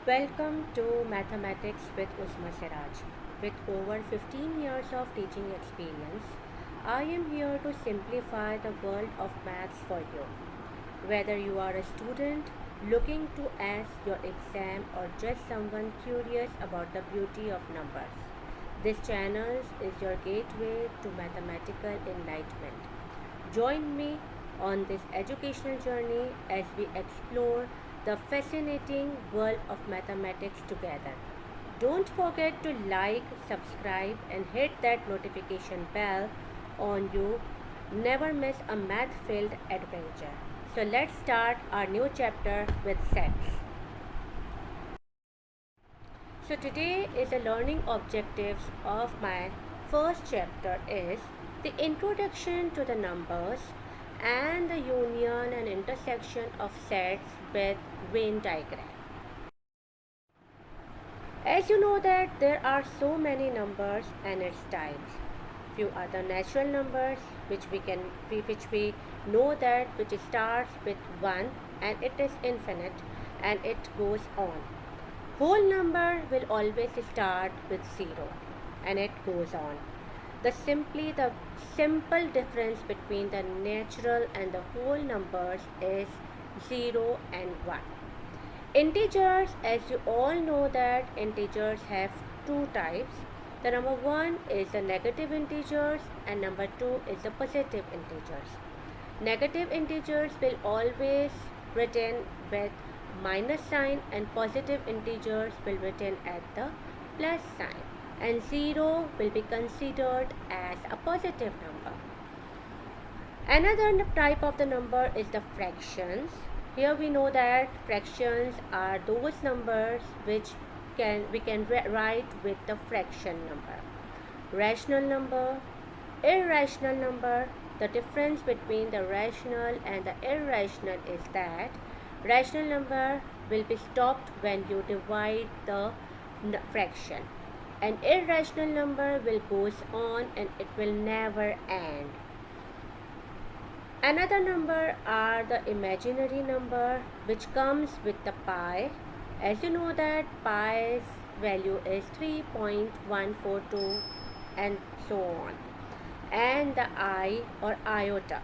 Welcome to Mathematics with Usma Siraj. With over 15 years of teaching experience, I am here to simplify the world of maths for you. Whether you are a student looking to ace your exam or just someone curious about the beauty of numbers, this channel is your gateway to mathematical enlightenment. Join me on this educational journey as we explore the fascinating world of mathematics together. Don't forget to like, subscribe, and hit that notification bell on you. Never miss a math filled adventure. So let's start our new chapter with sets. So today is the learning objectives of my first chapter is the introduction to the numbers and the union and intersection of sets with Venn diagram. As you know that there are so many numbers and its types. Few are the natural numbers which we know that which starts with 1 and it is infinite and it goes on. Whole number will always start with 0 and it goes on. The simple difference between the natural and the whole numbers is 0 and 1. Integers, as you all know that integers have two types. The number 1 is the negative integers and number 2 is the positive integers. Negative integers will always written with minus sign and positive integers will written at the plus sign, and 0 will be considered as a positive number. Another type of the number is the fractions. Here we know that fractions are those numbers which we can write with the fraction number. Rational number, irrational number. The difference between the rational and the irrational is that rational number will be stopped when you divide the fraction. An irrational number will goes on and it will never end. Another number are the imaginary number which comes with the pi. As you know that pi's value is 3.142 and so on, and the I or iota.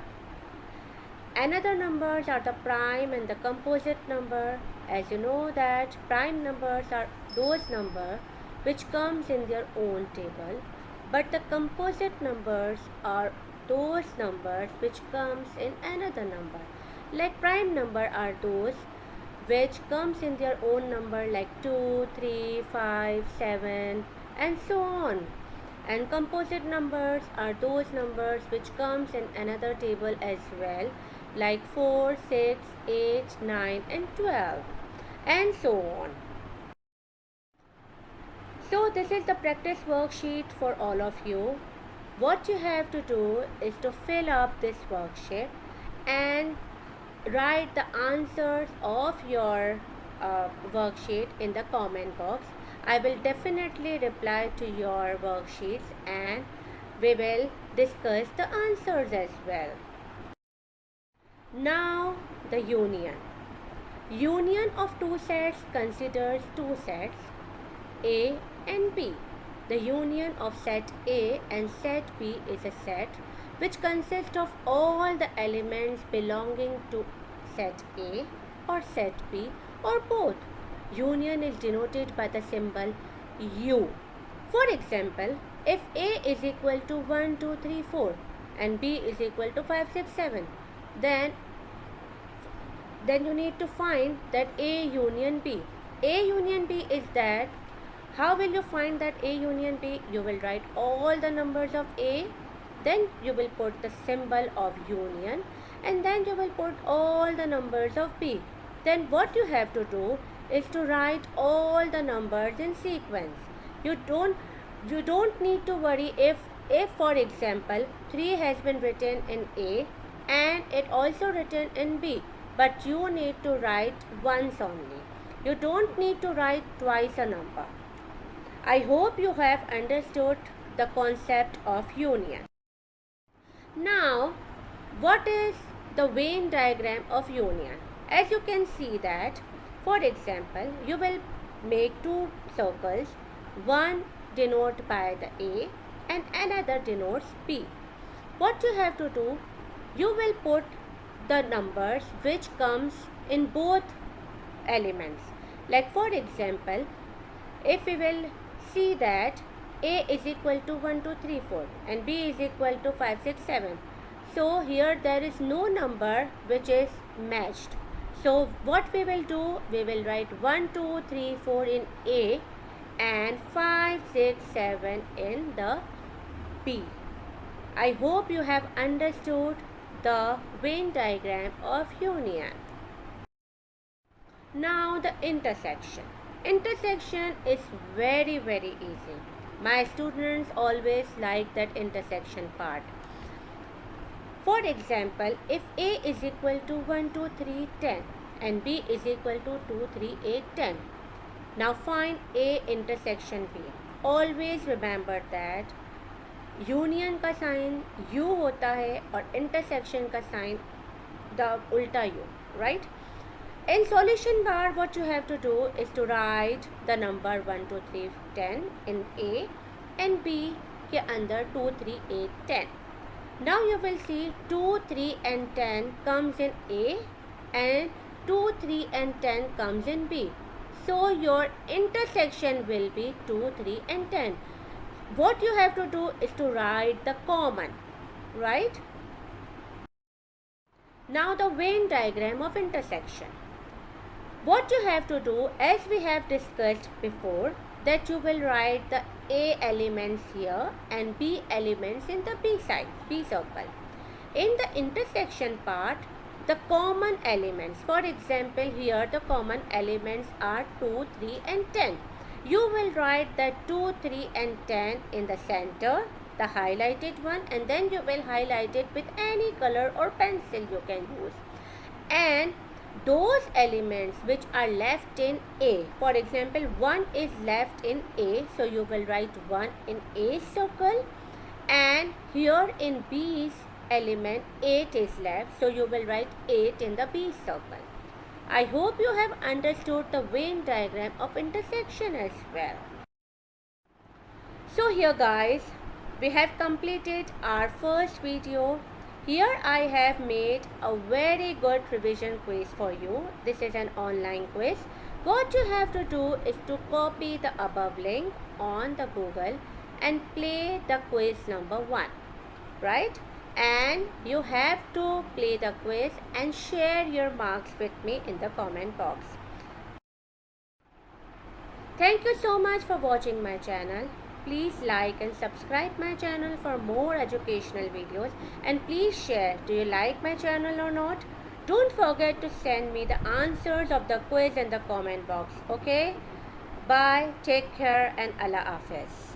Another numbers are the prime and the composite number. As you know that prime numbers are those numbers which comes in their own table, but the composite numbers are those numbers which comes in another number. Like prime number are those which comes in their own number like 2, 3, 5, 7 and so on. And composite numbers are those numbers which comes in another table as well, like 4, 6, 8, 9 and 12 and so on. So this is the practice worksheet for all of you. What you have to do is to fill up this worksheet and write the answers of your worksheet in the comment box. I will definitely reply to your worksheets and we will discuss the answers as well. Now the union. Union of two sets considers two sets A and B. The union of set A and set B is a set which consists of all the elements belonging to set A or set B or both. Union is denoted by the symbol U. For example, if A is equal to 1, 2, 3, 4 and B is equal to 5, 6, 7, then you need to find that A union B. A union B is that. How will you find that A union B? You will write all the numbers of A, then you will put the symbol of union, and then you will put all the numbers of B. Then what you have to do is to write all the numbers in sequence. You don't need to worry if for example 3 has been written in A and it also written in B, but you need to write once only. You don't need to write twice a number. I hope you have understood the concept of union. Now, what is the Venn diagram of union? As you can see that, for example, you will make two circles, one denoted by the A and another denotes B. What you have to do, you will put the numbers which comes in both elements. Like for example, if we will see that A is equal to 1, 2, 3, 4 and B is equal to 5, 6, 7. So here there is no number which is matched. So what we will do, we will write 1, 2, 3, 4 in A and 5, 6, 7 in the B. I hope you have understood the Venn diagram of union. Now the intersection. Intersection is very easy. My students always like that intersection part. For example, if A is equal to 1, 2, 3, 10 and B is equal to 2, 3, 8, 10. Now find A intersection B. Always remember that union का sign U होता है और intersection का sign the उल्टा U, right? In solution bar, what you have to do is to write the number 1, 2, 3, 10 in A and B के अंदर 2, 3, 8, 10. Now you will see 2, 3 and 10 comes in A and 2, 3 and 10 comes in B. So your intersection will be 2, 3 and 10. What you have to do is to write the common, right? Now the Venn diagram of intersection. What you have to do, as we have discussed before, that you will write the A elements here and B elements in the B side, B circle. In the intersection part, the common elements, for example here the common elements are 2, 3 and 10. You will write the 2, 3 and 10 in the center, the highlighted one, and then you will highlight it with any color or pencil you can use. And those elements which are left in A, for example 1 is left in A, so you will write 1 in A circle, and here in B's element 8 is left, so you will write 8 in the B circle. I hope you have understood the Venn diagram of intersection as well. So here guys, we have completed our first video. Here I have made a very good revision quiz for you. This is an online quiz. What you have to do is to copy the above link on the Google and play the quiz number 1, right? And you have to play the quiz and share your marks with me in the comment box. Thank you so much for watching my channel. Please like and subscribe my channel for more educational videos, and please share. Do you like my channel or not? Don't forget to send me the answers of the quiz in the comment box. Okay? Bye. Take care and Allah Hafiz.